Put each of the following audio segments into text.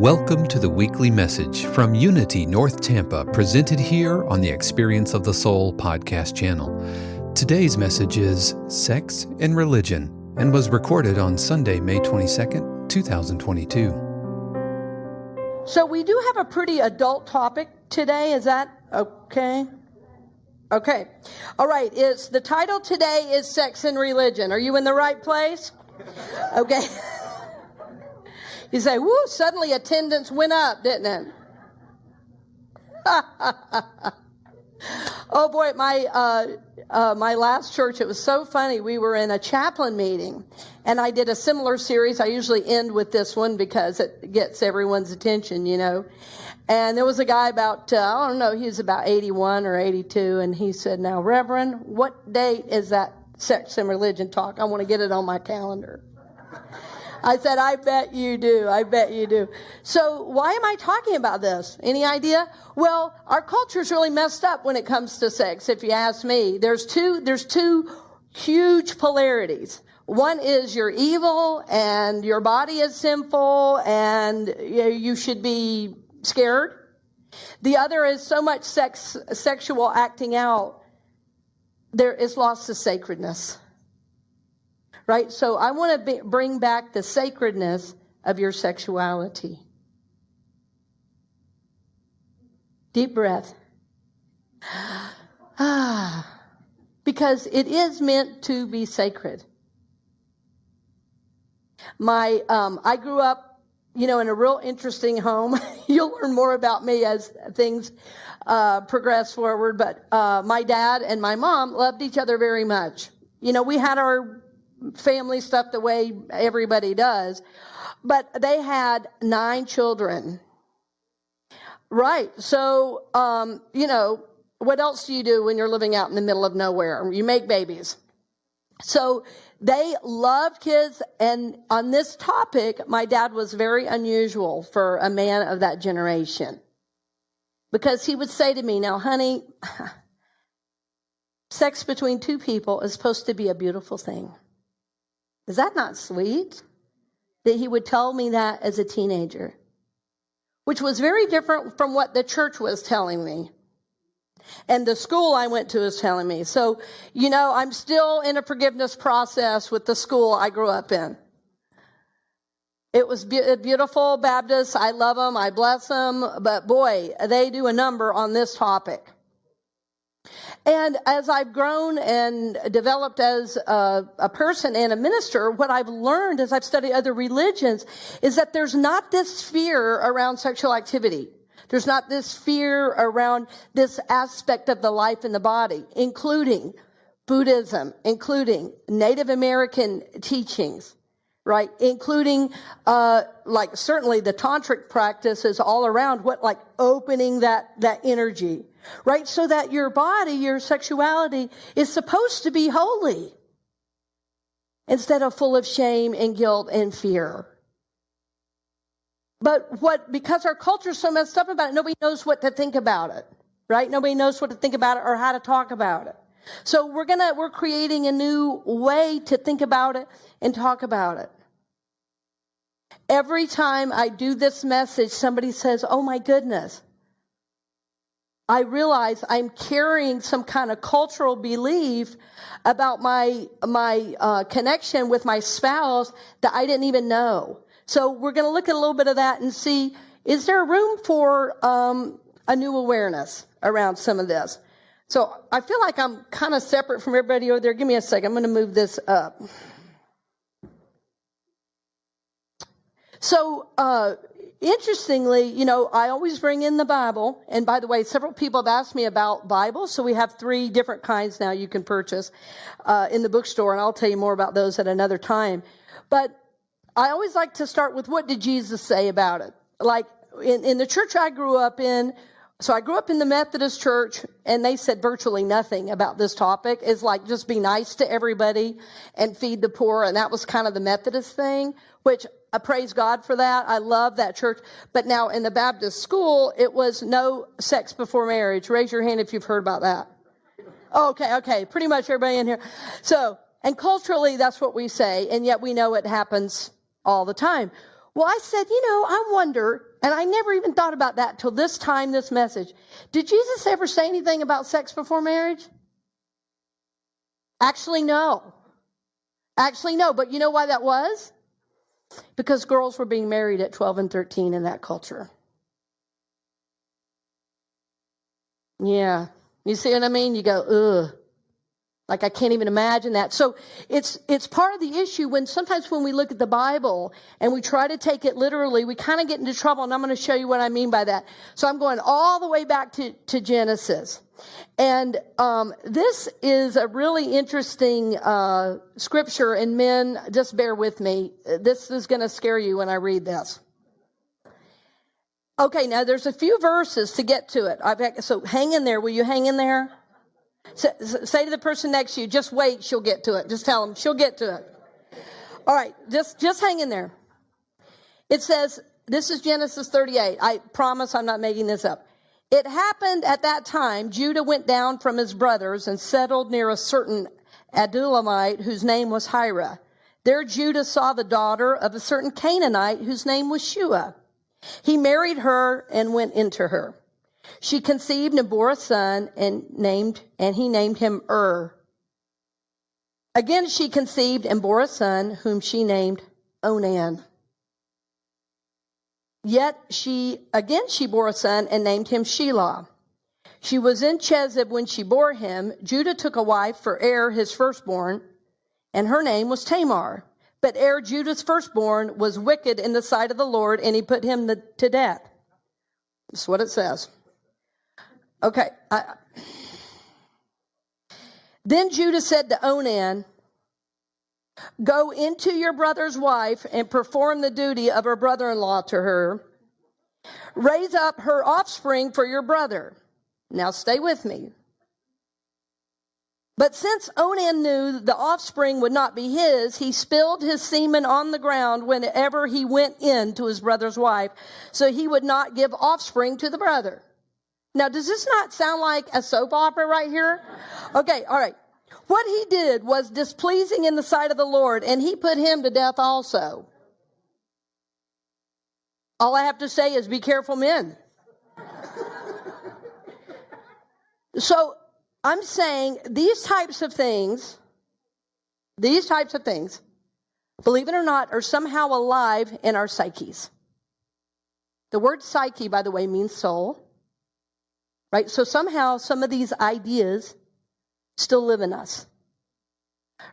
Welcome to the weekly message from Unity North Tampa, presented here on the Experience of the Soul podcast channel. Today's message is Sex and Religion and was recorded on Sunday, May 22nd, 2022. So we do have a pretty adult topic today. Is that okay? Okay. All right. The title today is Sex and Religion. Are you in the right place? Okay. You say, woo, suddenly attendance went up, didn't it? Oh boy, my last church, it was so funny. We were in a chaplain meeting, and I did a similar series. I usually end with this one because it gets everyone's attention, you know. And there was a guy about, I don't know, he was about 81 or 82, and he said, now, Reverend, what date is that sex and religion talk? I want to get it on my calendar. I said, I bet you do. I bet you do. So why am I talking about this? Any idea? Well, our culture's really messed up when it comes to sex, if you ask me. There's two huge polarities. One is you're evil and your body is sinful and you should be scared. The other is so much sexual acting out, there is loss of sacredness. Right? So I want to bring back the sacredness of your sexuality. Deep breath. Because it is meant to be sacred. I grew up, in a real interesting home. You'll learn more about me as things progress forward. But my dad and my mom loved each other very much. We had our family stuff the way everybody does, but they had 9 children. Right. So, what else do you do when you're living out in the middle of nowhere? You make babies. So they loved kids. And on this topic, my dad was very unusual for a man of that generation, because he would say to me, now, honey, sex between 2 people is supposed to be a beautiful thing. Is that not sweet? That he would tell me that as a teenager, which was very different from what the church was telling me. And the school I went to was telling me. So, I'm still in a forgiveness process with the school I grew up in. It was beautiful Baptists. I love them. I bless them. But boy, they do a number on this topic. And as I've grown and developed as a person and a minister, what I've learned as I've studied other religions is that there's not this fear around sexual activity. There's not this fear around this aspect of the life in the body, including Buddhism, including Native American teachings, right? Including, certainly the tantric practice is all around opening that energy. Right? So that your body, your sexuality is supposed to be holy instead of full of shame and guilt and fear. But because our culture is so messed up about it, nobody knows what to think about it. Right? Nobody knows what to think about it or how to talk about it. So we're creating a new way to think about it and talk about it. Every time I do this message, somebody says, oh my goodness, I realize I'm carrying some kind of cultural belief about my connection with my spouse that I didn't even know. So we're going to look at a little bit of that and see, is there room for a new awareness around some of this? So I feel like I'm kind of separate from everybody over there. Give me a second. I'm going to move this up. So, interestingly, I always bring in the Bible. And by the way, several people have asked me about Bibles. So we have 3 different kinds now you can purchase in the bookstore. And I'll tell you more about those at another time. But I always like to start with, what did Jesus say about it? Like in the church I grew up in. So I grew up in the Methodist church, and they said virtually nothing about this topic. It's like, just be nice to everybody and feed the poor. And that was kind of the Methodist thing, which I praise God for that. I love that church. But now in the Baptist school, it was no sex before marriage. Raise your hand if you've heard about that. Okay. Pretty much everybody in here. So, and culturally, that's what we say. And yet we know it happens all the time. Well, I said, I wonder And I never even thought about that till this time, this message. Did Jesus ever say anything about sex before marriage? Actually, no. But you know why that was? Because girls were being married at 12 and 13 in that culture. Yeah. You see what I mean? You go, ugh. Like, I can't even imagine that. So it's part of the issue when sometimes when we look at the Bible and we try to take it literally, we kind of get into trouble. And I'm going to show you what I mean by that. So I'm going all the way back to Genesis. And this is a really interesting scripture. And men, just bear with me. This is going to scare you when I read this. Okay, now there's a few verses to get to it. So hang in there. Will you hang in there? Say to the person next to you, just wait, she'll get to it. Just tell them, she'll get to it. All right, just hang in there. It says, this is Genesis 38. I promise I'm not making this up. It happened at that time, Judah went down from his brothers and settled near a certain Adulamite whose name was Hira. There Judah saw the daughter of a certain Canaanite whose name was Shua. He married her and went into her. She conceived and bore a son and he named him Again she conceived and bore a son whom she named Onan. Yet she bore a son and named him Shelah. She was in Chezib when she bore him. Judah took a wife for his firstborn, and her name was Tamar. But Judah's firstborn, was wicked in the sight of the Lord, and he put him to death. That's what it says. Okay. Then Judah said to Onan, go into your brother's wife and perform the duty of her brother-in-law to her. Raise up her offspring for your brother. Now stay with me. But since Onan knew the offspring would not be his, he spilled his semen on the ground whenever he went in to his brother's wife, so he would not give offspring to the brother. Now, does this not sound like a soap opera right here? Okay, all right. What he did was displeasing in the sight of the Lord, and he put him to death also. All I have to say is be careful, men. So I'm saying these types of things, believe it or not, are somehow alive in our psyches. The word psyche, by the way, means soul. Right? So somehow some of these ideas still live in us.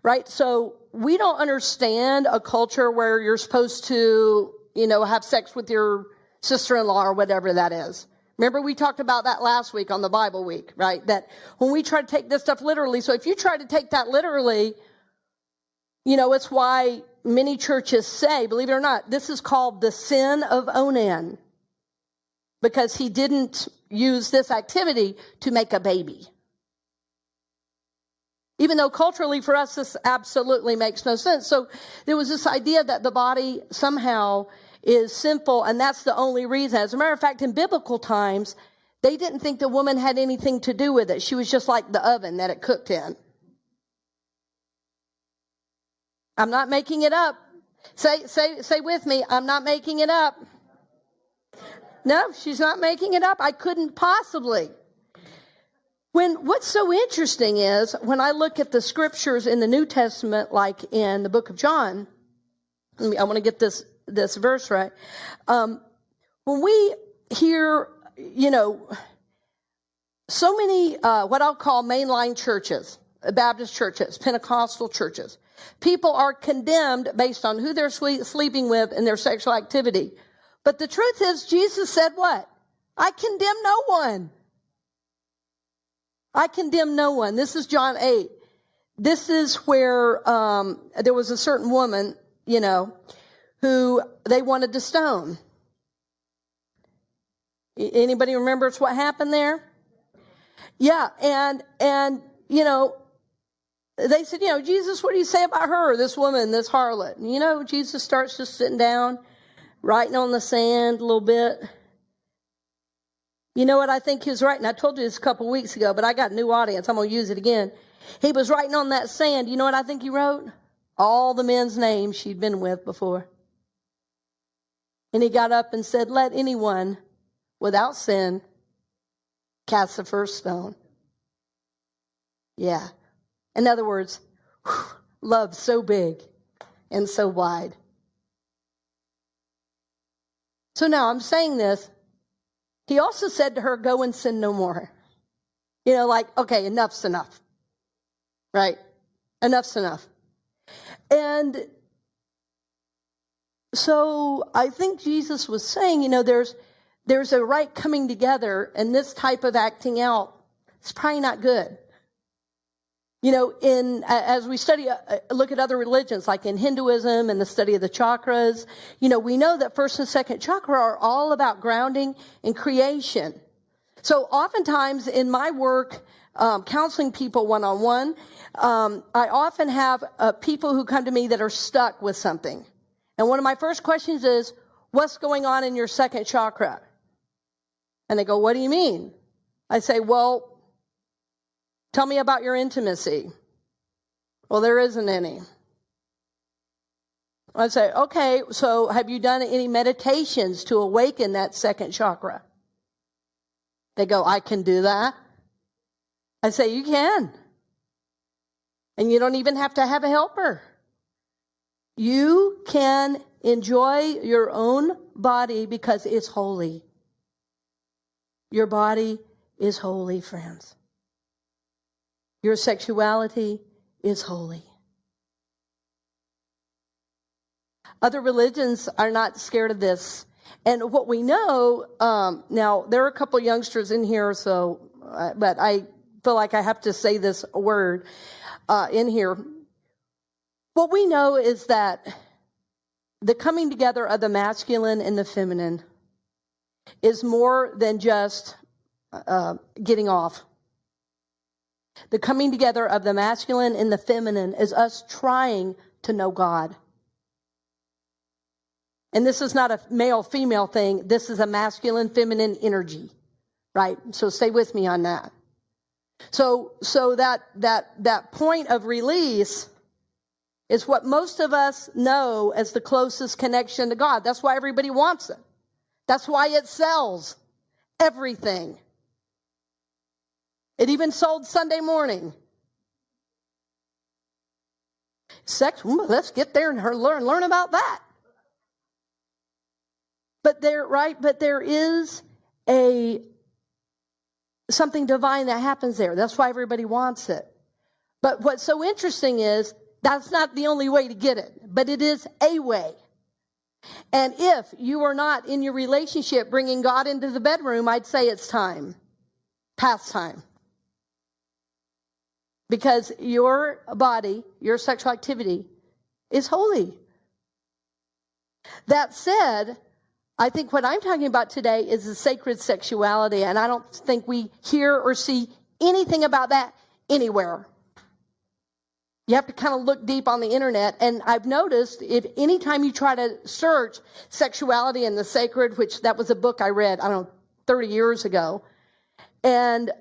Right? So we don't understand a culture where you're supposed to, have sex with your sister-in-law or whatever that is. Remember, we talked about that last week on the Bible week, right? That when we try to take this stuff literally, so if you try to take that literally, it's why many churches say, believe it or not, this is called the sin of Onan. Because he didn't use this activity to make a baby. Even though culturally for us this absolutely makes no sense. So there was this idea that the body somehow is sinful, and that's the only reason. As a matter of fact, in biblical times, they didn't think the woman had anything to do with it. She was just like the oven that it cooked in. I'm not making it up. Say with me, I'm not making it up. No, she's not making it up. I couldn't possibly. What's so interesting is when I look at the scriptures in the New Testament, like in the book of John, I want to get this verse right. When we hear, so many what I'll call mainline churches, Baptist churches, Pentecostal churches, people are condemned based on who they're sleeping with and their sexual activity. But the truth is, Jesus said what? I condemn no one. I condemn no one. This is John 8. This is where there was a certain woman, who they wanted to stone. Anybody remembers what happened there? Yeah, and they said, Jesus, what do you say about her, this woman, this harlot? And, Jesus starts just sitting down, writing on the sand a little bit. You know what I think he was writing? I told you this a couple weeks ago, but I got a new audience. I'm going to use it again. He was writing on that sand. You know what I think he wrote? All the men's names she'd been with before. And he got up and said, let anyone without sin cast the first stone. Yeah. In other words, love so big and so wide. So now I'm saying this. He also said to her, go and sin no more. Like, okay, enough's enough. Right? Enough's enough. And so I think Jesus was saying, there's a right coming together, and this type of acting out is probably not good. As we look at other religions, like in Hinduism and the study of the chakras, we know that first and second chakra are all about grounding and creation. So oftentimes in my work, counseling people one-on-one, I often have people who come to me that are stuck with something. And one of my first questions is, what's going on in your second chakra? And they go, what do you mean? I say, well, tell me about your intimacy. Well, there isn't any. I say, okay, so have you done any meditations to awaken that second chakra? They go, I can do that. I say, you can. And you don't even have to have a helper. You can enjoy your own body because it's holy. Your body is holy, friends. Your sexuality is holy. Other religions are not scared of this. And what we know, now there are a couple youngsters in here, but I feel like I have to say this word in here. What we know is that the coming together of the masculine and the feminine is more than just getting off. The coming together of the masculine and the feminine is us trying to know God. And this is not a male-female thing. This is a masculine-feminine energy, right? So stay with me on that. So that point of release is what most of us know as the closest connection to God. That's why everybody wants it. That's why it sells everything. It even sold Sunday morning. Sex, let's get there and learn about that. But there is something divine that happens there. That's why everybody wants it. But what's so interesting is that's not the only way to get it, but it is a way. And if you are not in your relationship bringing God into the bedroom, I'd say it's time. Past time. Because your body, your sexual activity is holy. That said, I think what I'm talking about today is the sacred sexuality, and I don't think we hear or see anything about that anywhere. You have to kind of look deep on the internet, and I've noticed if anytime you try to search sexuality and the sacred, which that was a book I read, 30 years ago, and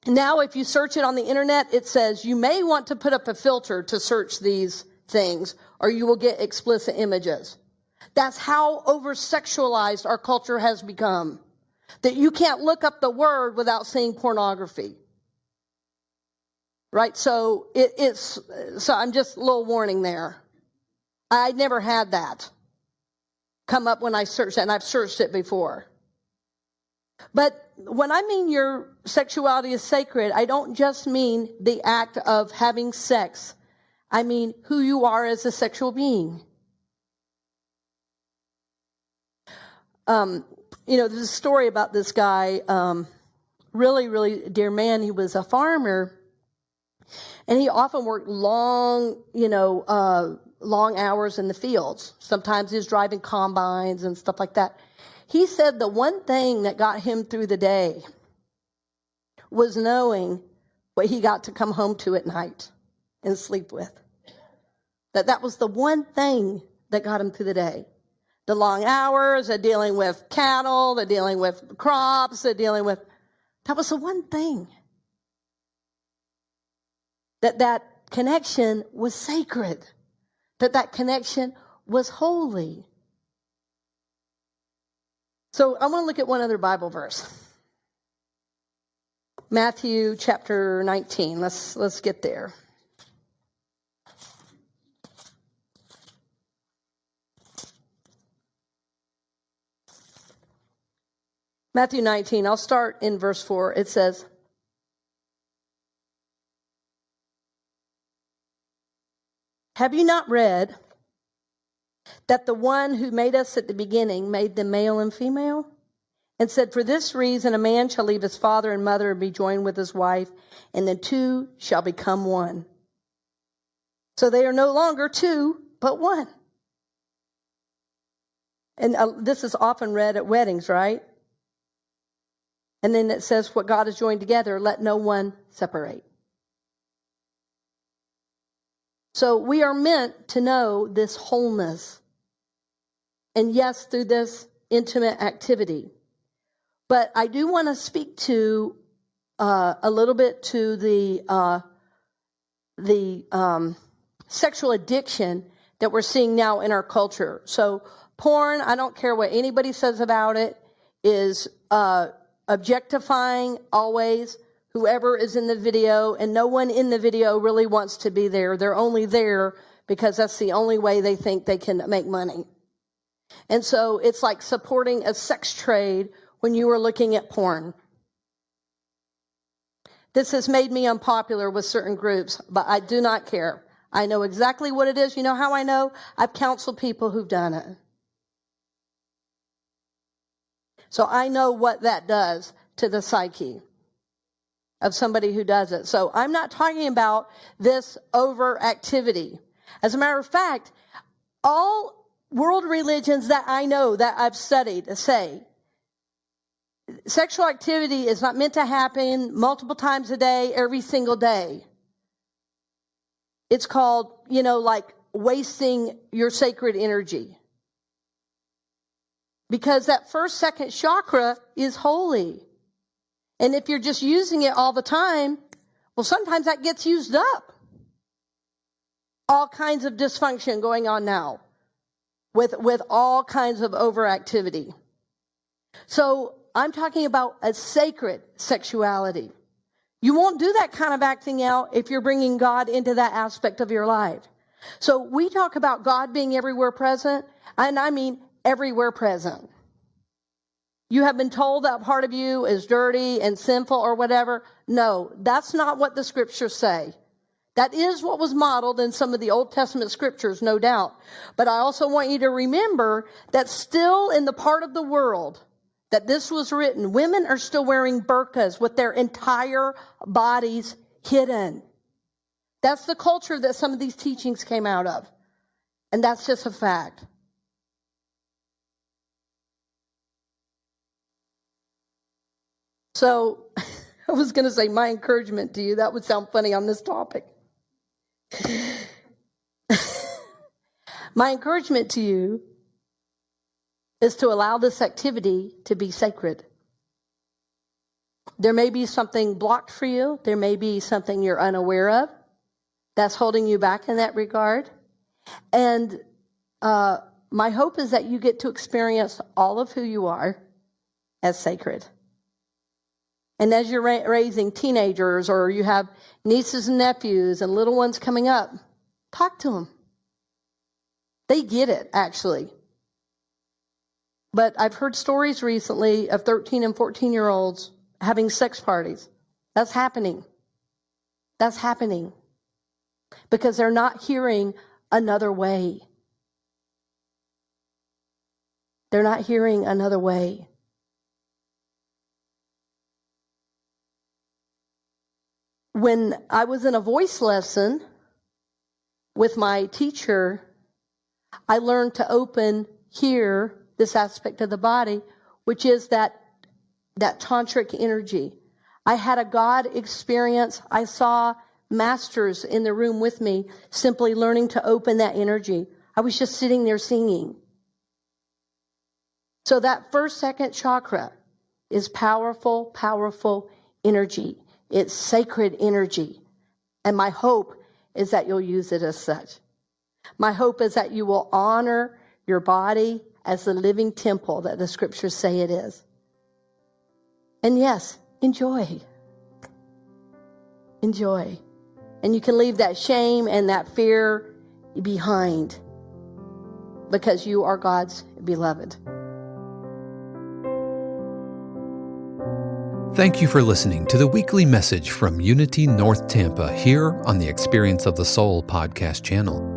now if you search it on the internet, it says you may want to put up a filter to search these things, or you will get explicit images. That's how over-sexualized our culture has become, that you can't look up the word without seeing pornography. Right? So I'm just a little warning there. I never had that come up when I searched it, and I've searched it before. But when I mean your sexuality is sacred, I don't just mean the act of having sex. I mean who you are as a sexual being. There's a story about this guy, really, really dear man. He was a farmer, and he often worked long hours in the fields. Sometimes he was driving combines and stuff like that. He said the one thing that got him through the day was knowing what he got to come home to at night and sleep with. That was the one thing that got him through the day. The long hours, they're dealing with cattle, they're dealing with crops, that was the one thing. That connection was sacred. That connection was holy. So I want to look at one other Bible verse. Matthew chapter 19. Let's get there. Matthew 19, I'll start in verse 4. It says, "Have you not read that the one who made us at the beginning made them male and female? And said, for this reason a man shall leave his father and mother and be joined with his wife, and the two shall become one. So they are no longer two, but one." And this is often read at weddings, right? And then it says, what God has joined together, let no one separate. So we are meant to know this wholeness. And yes, through this intimate activity. But I do want to speak to a little bit to the sexual addiction that we're seeing now in our culture. So porn, I don't care what anybody says about it, is objectifying always whoever is in the video, and no one in the video really wants to be there. They're only there because that's the only way they think they can make money. And so it's like supporting a sex trade when you are looking at porn. This has made me unpopular with certain groups, but I do not care. I know exactly what it is. You know how I know? I've counseled people who've done it. So I know what that does to the psyche of somebody who does it. So I'm not talking about this overactivity. As a matter of fact, all world religions that I know, that I've studied, say sexual activity is not meant to happen multiple times a day, every single day. It's called, like wasting your sacred energy. Because that first, second chakra is holy. And if you're just using it all the time, well, sometimes that gets used up. All kinds of dysfunction going on now with all kinds of overactivity. So I'm talking about a sacred sexuality. You won't do that kind of acting out if you're bringing God into that aspect of your life. So we talk about God being everywhere present, and I mean everywhere present. You have been told that part of you is dirty and sinful or whatever. No, that's not what the scriptures say. That is what was modeled in some of the Old Testament scriptures, no doubt. But I also want you to remember that still in the part of the world that this was written, women are still wearing burqas with their entire bodies hidden. That's the culture that some of these teachings came out of. And that's just a fact. So I was going to say my encouragement to you. That would sound funny on this topic. My encouragement to you is to allow this activity to be sacred. There may be something blocked for you. There may be something you're unaware of that's holding you back in that regard. And my hope is that you get to experience all of who you are as sacred. And as you're raising teenagers, or you have nieces and nephews and little ones coming up, talk to them. They get it, actually. But I've heard stories recently of 13 and 14-year-olds having sex parties. That's happening. That's happening. Because they're not hearing another way. They're not hearing another way. When I was in a voice lesson with my teacher, I learned to open here this aspect of the body, which is that tantric energy. I had a God experience. I saw masters in the room with me simply learning to open that energy. I was just sitting there singing. So that first, second chakra is powerful, powerful energy. It's sacred energy. And my hope is that you'll use it as such. My hope is that you will honor your body as the living temple that the scriptures say it is. And yes, enjoy. Enjoy. And you can leave that shame and that fear behind because you are God's beloved. Thank you for listening to the weekly message from Unity North Tampa here on the Experience of the Soul podcast channel.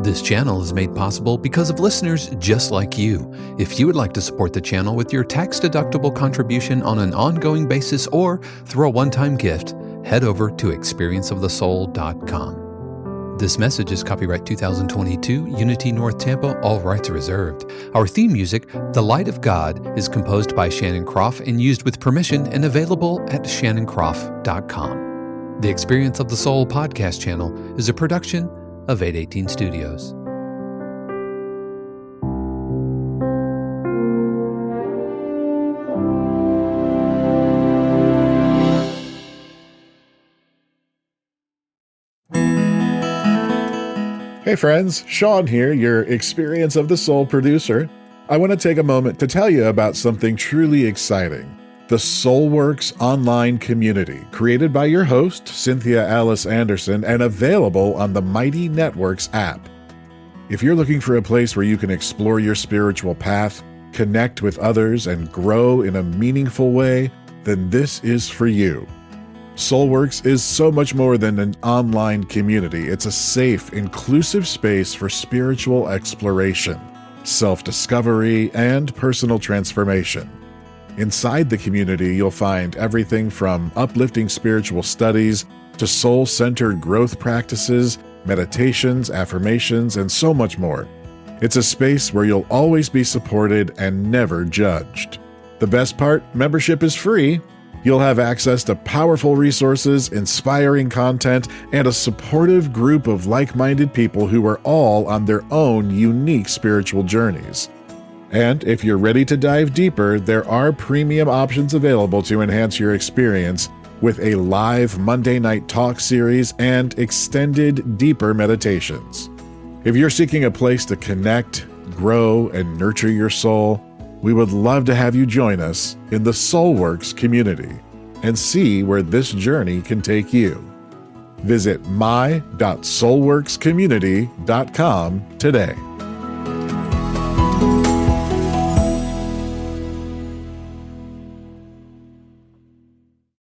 This channel is made possible because of listeners just like you. If you would like to support the channel with your tax-deductible contribution on an ongoing basis or through a one-time gift, head over to experienceofthesoul.com. This message is copyright 2022, Unity North Tampa, all rights reserved. Our theme music, The Light of God, is composed by Shannon Croft and used with permission and available at shannoncroft.com. The Experience of the Soul podcast channel is a production of 818 Studios. Hey friends, Sean here, your Experience of the Soul producer. I want to take a moment to tell you about something truly exciting. The SoulWorks online community, created by your host, Cynthia Alice Anderson, and available on the Mighty Networks app. If you're looking for a place where you can explore your spiritual path, connect with others, and grow in a meaningful way, then this is for you. SoulWorks is so much more than an online community. It's a safe, inclusive space for spiritual exploration, self-discovery, and personal transformation. Inside the community, you'll find everything from uplifting spiritual studies to soul-centered growth practices, meditations, affirmations, and so much more. It's a space where you'll always be supported and never judged. The best part, membership is free. You'll have access to powerful resources, inspiring content, and a supportive group of like-minded people who are all on their own unique spiritual journeys. And if you're ready to dive deeper, there are premium options available to enhance your experience with a live Monday night talk series and extended, deeper meditations. If you're seeking a place to connect, grow, and nurture your soul, we would love to have you join us in the SoulWorks community and see where this journey can take you. Visit my.soulworkscommunity.com today.